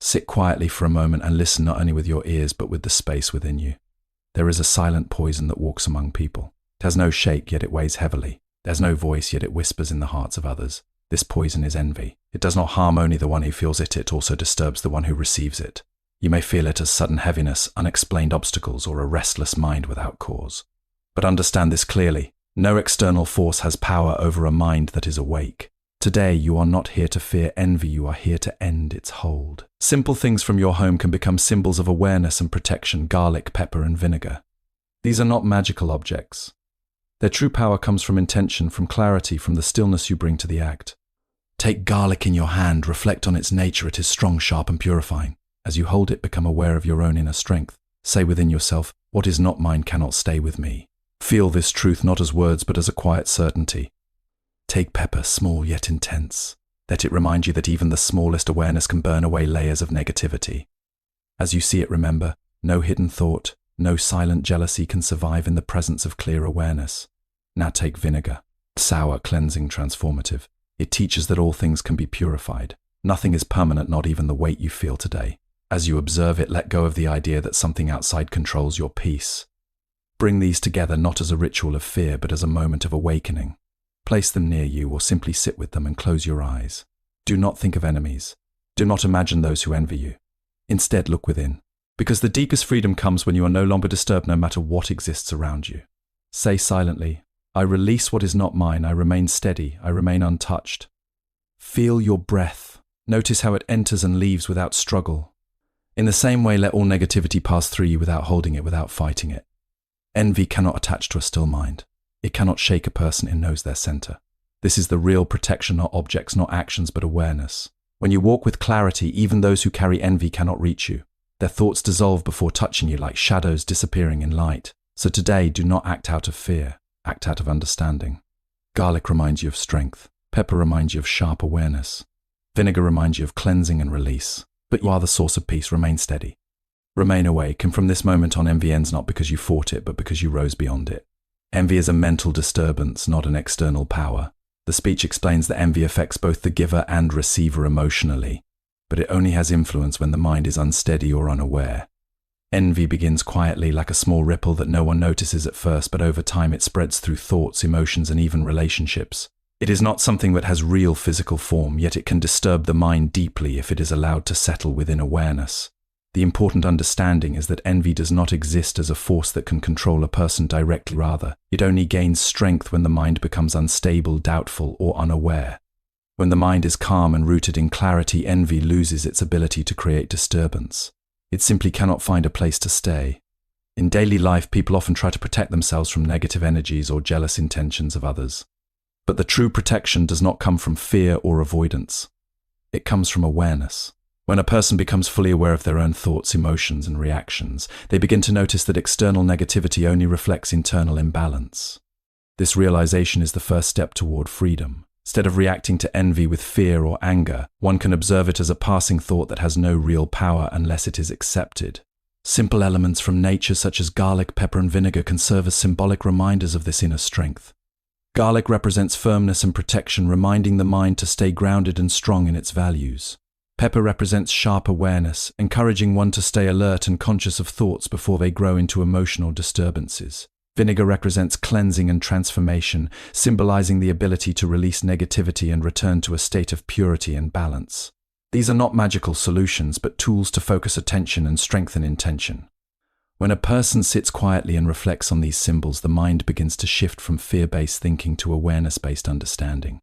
Sit quietly for a moment and listen not only with your ears but with the space within you. There is a silent poison that walks among people. It has no shape, yet it weighs heavily. There's no voice, yet it whispers in the hearts of others. This poison is envy. It does not harm only the one who feels it, it also disturbs the one who receives it. You may feel it as sudden heaviness, unexplained obstacles, or a restless mind without cause. But understand this clearly. No external force has power over a mind that is awake. Today, you are not here to fear envy, you are here to end its hold. Simple things from your home can become symbols of awareness and protection: garlic, pepper, and vinegar. These are not magical objects. Their true power comes from intention, from clarity, from the stillness you bring to the act. Take garlic in your hand, reflect on its nature. It is strong, sharp, and purifying. As you hold it, become aware of your own inner strength. Say within yourself, "What is not mine cannot stay with me." Feel this truth not as words but as a quiet certainty. Take pepper, small yet intense. Let it remind you that even the smallest awareness can burn away layers of negativity. As you see it, remember, no hidden thought, no silent jealousy can survive in the presence of clear awareness. Now take vinegar. Sour, cleansing, transformative. It teaches that all things can be purified. Nothing is permanent, not even the weight you feel today. As you observe it, let go of the idea that something outside controls your peace. Bring these together not as a ritual of fear, but as a moment of awakening. Place them near you or simply sit with them and close your eyes. Do not think of enemies. Do not imagine those who envy you. Instead, look within. Because the deepest freedom comes when you are no longer disturbed no matter what exists around you. Say silently, "I release what is not mine. I remain steady. I remain untouched." Feel your breath. Notice how it enters and leaves without struggle. In the same way, let all negativity pass through you without holding it, without fighting it. Envy cannot attach to a still mind. It cannot shake a person who knows their center. This is the real protection, not objects, not actions, but awareness. When you walk with clarity, even those who carry envy cannot reach you. Their thoughts dissolve before touching you like shadows disappearing in light. So today, do not act out of fear. Act out of understanding. Garlic reminds you of strength. Pepper reminds you of sharp awareness. Vinegar reminds you of cleansing and release. But you are the source of peace. Remain steady. Remain awake, and from this moment on, envy ends not because you fought it, but because you rose beyond it. Envy is a mental disturbance, not an external power. The speech explains that envy affects both the giver and receiver emotionally, but it only has influence when the mind is unsteady or unaware. Envy begins quietly, like a small ripple that no one notices at first, but over time it spreads through thoughts, emotions, and even relationships. It is not something that has real physical form, yet it can disturb the mind deeply if it is allowed to settle within awareness. The important understanding is that envy does not exist as a force that can control a person directly. Rather, it only gains strength when the mind becomes unstable, doubtful, or unaware. When the mind is calm and rooted in clarity, envy loses its ability to create disturbance. It simply cannot find a place to stay. In daily life, people often try to protect themselves from negative energies or jealous intentions of others. But the true protection does not come from fear or avoidance. It comes from awareness. When a person becomes fully aware of their own thoughts, emotions, and reactions, they begin to notice that external negativity only reflects internal imbalance. This realization is the first step toward freedom. Instead of reacting to envy with fear or anger, one can observe it as a passing thought that has no real power unless it is accepted. Simple elements from nature such as garlic, pepper, and vinegar can serve as symbolic reminders of this inner strength. Garlic represents firmness and protection, reminding the mind to stay grounded and strong in its values. Pepper represents sharp awareness, encouraging one to stay alert and conscious of thoughts before they grow into emotional disturbances. Vinegar represents cleansing and transformation, symbolizing the ability to release negativity and return to a state of purity and balance. These are not magical solutions, but tools to focus attention and strengthen intention. When a person sits quietly and reflects on these symbols, the mind begins to shift from fear-based thinking to awareness-based understanding.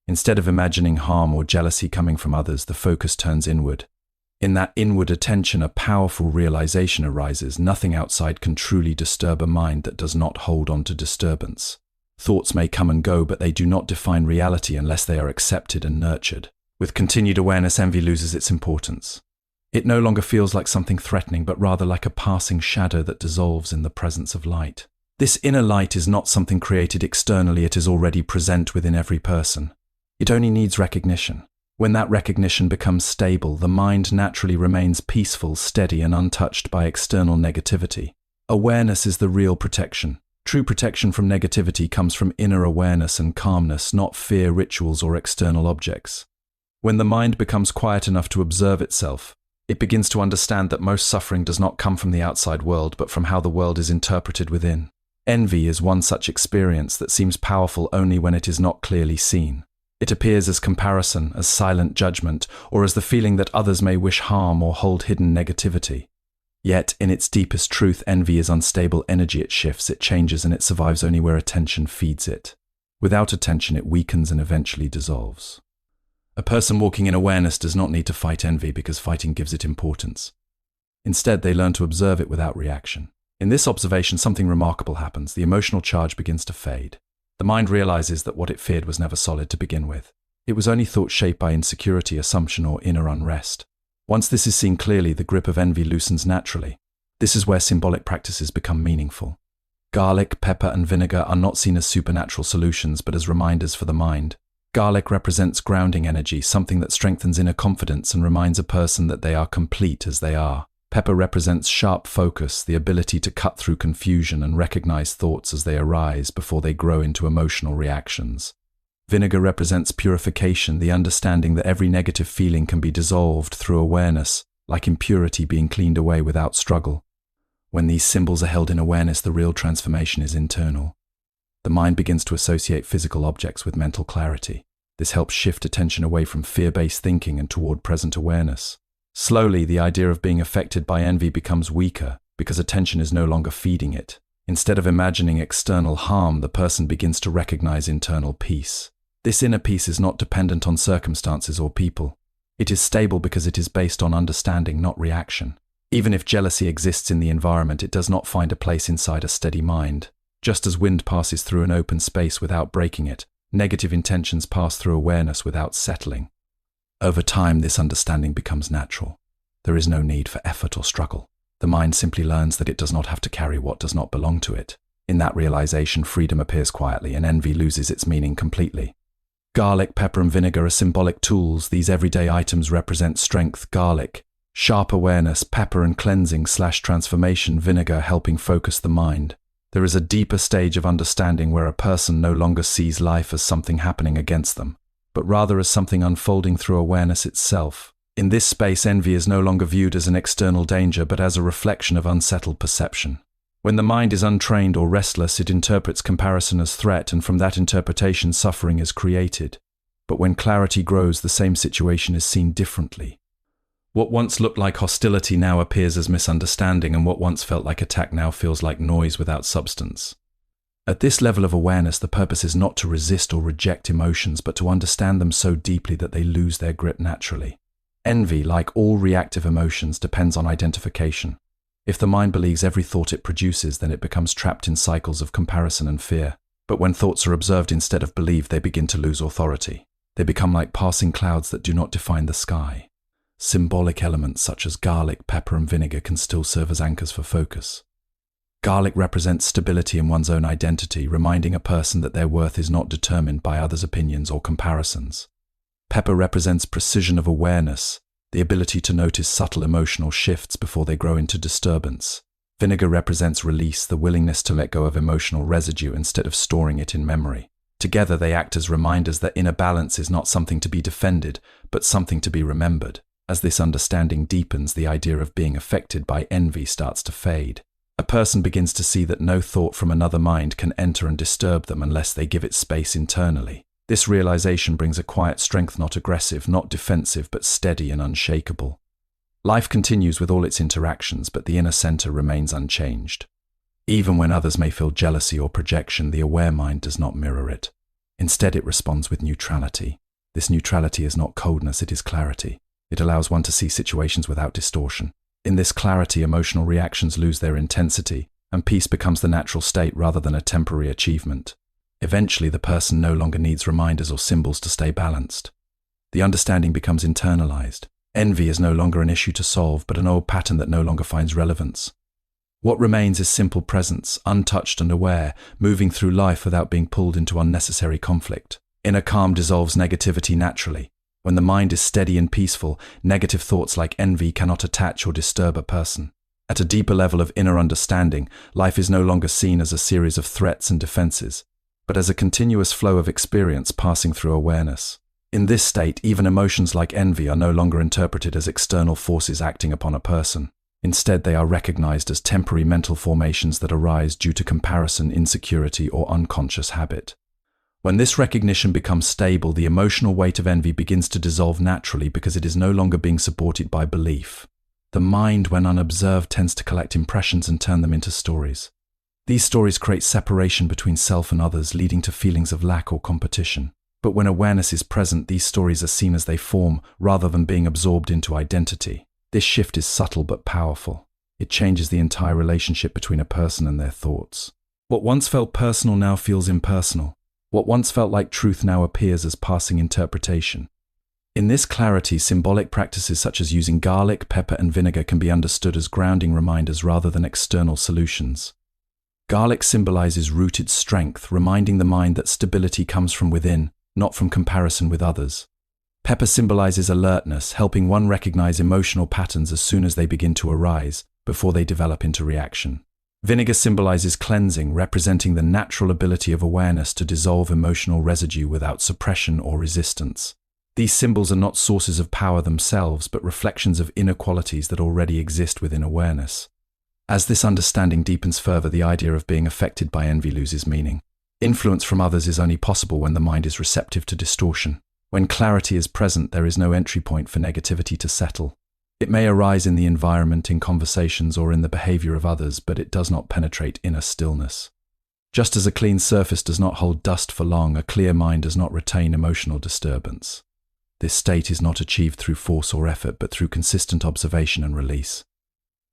Instead of imagining harm or jealousy coming from others, the focus turns inward. In that inward attention, a powerful realization arises: nothing outside can truly disturb a mind that does not hold on to disturbance. Thoughts may come and go, but they do not define reality unless they are accepted and nurtured. With continued awareness, envy loses its importance. It no longer feels like something threatening, but rather like a passing shadow that dissolves in the presence of light. This inner light is not something created externally, it is already present within every person. It only needs recognition. When that recognition becomes stable, the mind naturally remains peaceful, steady, and untouched by external negativity. Awareness is the real protection. True protection from negativity comes from inner awareness and calmness, not fear, rituals, or external objects. When the mind becomes quiet enough to observe itself, It begins to understand that most suffering does not come from the outside world, but from how the world is interpreted within. Envy is one such experience that seems powerful only when it is not clearly seen. It appears as comparison, as silent judgment, or as the feeling that others may wish harm or hold hidden negativity. Yet, in its deepest truth, envy is unstable energy. It shifts, it changes, and it survives only where attention feeds it. Without attention, it weakens and eventually dissolves. A person walking in awareness does not need to fight envy because fighting gives it importance. Instead, they learn to observe it without reaction. In this observation, something remarkable happens. The emotional charge begins to fade. The mind realizes that what it feared was never solid to begin with. It was only thought shaped by insecurity, assumption, or inner unrest. Once this is seen clearly, the grip of envy loosens naturally. This is where symbolic practices become meaningful. Garlic, pepper, and vinegar are not seen as supernatural solutions, but as reminders for the mind. Garlic represents grounding energy, something that strengthens inner confidence and reminds a person that they are complete as they are. Pepper represents sharp focus, the ability to cut through confusion and recognize thoughts as they arise before they grow into emotional reactions. Vinegar represents purification, the understanding that every negative feeling can be dissolved through awareness, like impurity being cleaned away without struggle. When these symbols are held in awareness, the real transformation is internal. The mind begins to associate physical objects with mental clarity. This helps shift attention away from fear-based thinking and toward present awareness. Slowly, the idea of being affected by envy becomes weaker because attention is no longer feeding it. Instead of imagining external harm, the person begins to recognize internal peace. This inner peace is not dependent on circumstances or people. It is stable because it is based on understanding, not reaction. Even if jealousy exists in the environment, it does not find a place inside a steady mind. Just as wind passes through an open space without breaking it, negative intentions pass through awareness without settling. Over time, this understanding becomes natural. There is no need for effort or struggle. The mind simply learns that it does not have to carry what does not belong to it. In that realization, freedom appears quietly and envy loses its meaning completely. Garlic, pepper, and vinegar are symbolic tools. These everyday items represent strength. Garlic, sharp awareness; pepper and cleansing/transformation; vinegar, helping focus the mind. There is a deeper stage of understanding where a person no longer sees life as something happening against them, but rather as something unfolding through awareness itself. In this space, envy is no longer viewed as an external danger, but as a reflection of unsettled perception. When the mind is untrained or restless, it interprets comparison as threat, and from that interpretation, suffering is created. But when clarity grows, the same situation is seen differently. What once looked like hostility now appears as misunderstanding, and what once felt like attack now feels like noise without substance. At this level of awareness, the purpose is not to resist or reject emotions, but to understand them so deeply that they lose their grip naturally. Envy, like all reactive emotions, depends on identification. If the mind believes every thought it produces, then it becomes trapped in cycles of comparison and fear. But when thoughts are observed instead of believed, they begin to lose authority. They become like passing clouds that do not define the sky. Symbolic elements such as garlic, pepper, and vinegar can still serve as anchors for focus. Garlic represents stability in one's own identity, reminding a person that their worth is not determined by others' opinions or comparisons. Pepper represents precision of awareness, the ability to notice subtle emotional shifts before they grow into disturbance. Vinegar represents release, the willingness to let go of emotional residue instead of storing it in memory. Together, they act as reminders that inner balance is not something to be defended, but something to be remembered. As this understanding deepens, the idea of being affected by envy starts to fade. A person begins to see that no thought from another mind can enter and disturb them unless they give it space internally. This realization brings a quiet strength, not aggressive, not defensive, but steady and unshakable. Life continues with all its interactions, but the inner center remains unchanged. Even when others may feel jealousy or projection, the aware mind does not mirror it. Instead, it responds with neutrality. This neutrality is not coldness, it is clarity. It allows one to see situations without distortion. In this clarity, emotional reactions lose their intensity, and peace becomes the natural state rather than a temporary achievement. Eventually, the person no longer needs reminders or symbols to stay balanced. The understanding becomes internalized. Envy is no longer an issue to solve, but an old pattern that no longer finds relevance. What remains is simple presence, untouched and aware, moving through life without being pulled into unnecessary conflict. Inner calm dissolves negativity naturally. When the mind is steady and peaceful, negative thoughts like envy cannot attach or disturb a person. At a deeper level of inner understanding, life is no longer seen as a series of threats and defenses, but as a continuous flow of experience passing through awareness. In this state, even emotions like envy are no longer interpreted as external forces acting upon a person. Instead, they are recognized as temporary mental formations that arise due to comparison, insecurity, or unconscious habit. When this recognition becomes stable, the emotional weight of envy begins to dissolve naturally because it is no longer being supported by belief. The mind, when unobserved, tends to collect impressions and turn them into stories. These stories create separation between self and others, leading to feelings of lack or competition. But when awareness is present, these stories are seen as they form, rather than being absorbed into identity. This shift is subtle but powerful. It changes the entire relationship between a person and their thoughts. What once felt personal now feels impersonal. What once felt like truth now appears as passing interpretation. In this clarity, symbolic practices such as using garlic, pepper, and vinegar can be understood as grounding reminders rather than external solutions. Garlic symbolizes rooted strength, reminding the mind that stability comes from within, not from comparison with others. Pepper symbolizes alertness, helping one recognize emotional patterns as soon as they begin to arise, before they develop into reaction. Vinegar symbolizes cleansing, representing the natural ability of awareness to dissolve emotional residue without suppression or resistance. These symbols are not sources of power themselves, but reflections of inner qualities that already exist within awareness. As this understanding deepens further, the idea of being affected by envy loses meaning. Influence from others is only possible when the mind is receptive to distortion. When clarity is present, there is no entry point for negativity to settle. It may arise in the environment, in conversations, or in the behavior of others, but it does not penetrate inner stillness. Just as a clean surface does not hold dust for long, a clear mind does not retain emotional disturbance. This state is not achieved through force or effort, but through consistent observation and release.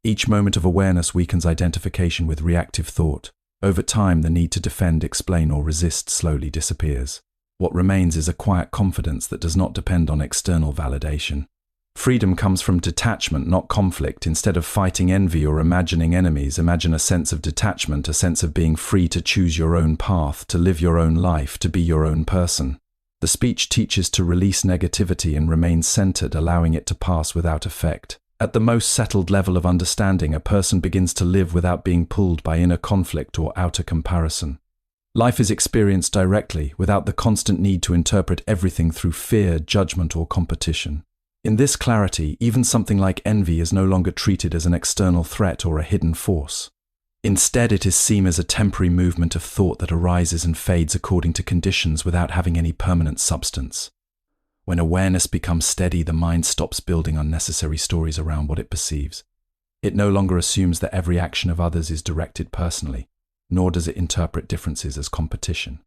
Each moment of awareness weakens identification with reactive thought. Over time, the need to defend, explain, or resist slowly disappears. What remains is a quiet confidence that does not depend on external validation. Freedom comes from detachment, not conflict. Instead of fighting envy or imagining enemies, imagine a sense of detachment, a sense of being free to choose your own path, to live your own life, to be your own person. The speech teaches to release negativity and remain centered, allowing it to pass without effect. At the most settled level of understanding, a person begins to live without being pulled by inner conflict or outer comparison. Life is experienced directly, without the constant need to interpret everything through fear, judgment, or competition. In this clarity, even something like envy is no longer treated as an external threat or a hidden force. Instead, it is seen as a temporary movement of thought that arises and fades according to conditions without having any permanent substance. When awareness becomes steady, the mind stops building unnecessary stories around what it perceives. It no longer assumes that every action of others is directed personally, nor does it interpret differences as competition.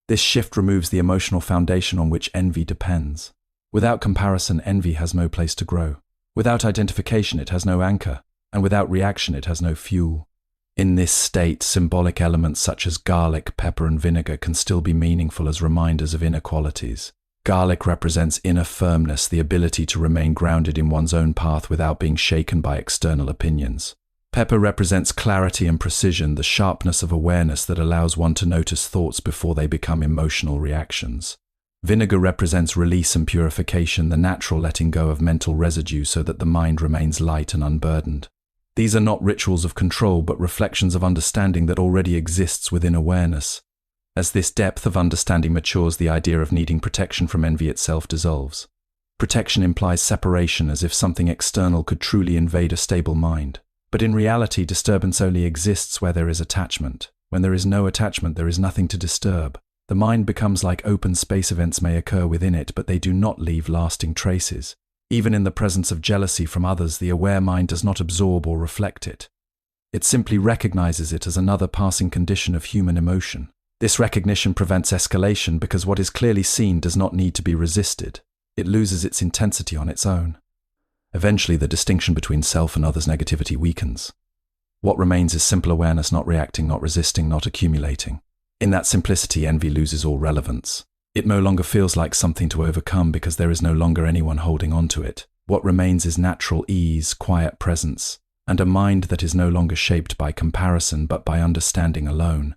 This shift removes the emotional foundation on which envy depends. Without comparison, envy has no place to grow. Without identification, it has no anchor, and without reaction, it has no fuel. In this state, symbolic elements such as garlic, pepper, and vinegar can still be meaningful as reminders of inner qualities. Garlic represents inner firmness, the ability to remain grounded in one's own path without being shaken by external opinions. Pepper represents clarity and precision, the sharpness of awareness that allows one to notice thoughts before they become emotional reactions. Vinegar represents release and purification, the natural letting go of mental residue so that the mind remains light and unburdened. These are not rituals of control, but reflections of understanding that already exists within awareness. As this depth of understanding matures, the idea of needing protection from envy itself dissolves. Protection implies separation, as if something external could truly invade a stable mind. But in reality, disturbance only exists where there is attachment. When there is no attachment, there is nothing to disturb. The mind becomes like open space. Events may occur within it, but they do not leave lasting traces. Even in the presence of jealousy from others, the aware mind does not absorb or reflect it. It simply recognizes it as another passing condition of human emotion. This recognition prevents escalation because what is clearly seen does not need to be resisted. It loses its intensity on its own. Eventually, the distinction between self and others' negativity weakens. What remains is simple awareness, not reacting, not resisting, not accumulating. In that simplicity, envy loses all relevance. It no longer feels like something to overcome because there is no longer anyone holding on to it. What remains is natural ease, quiet presence, and a mind that is no longer shaped by comparison but by understanding alone.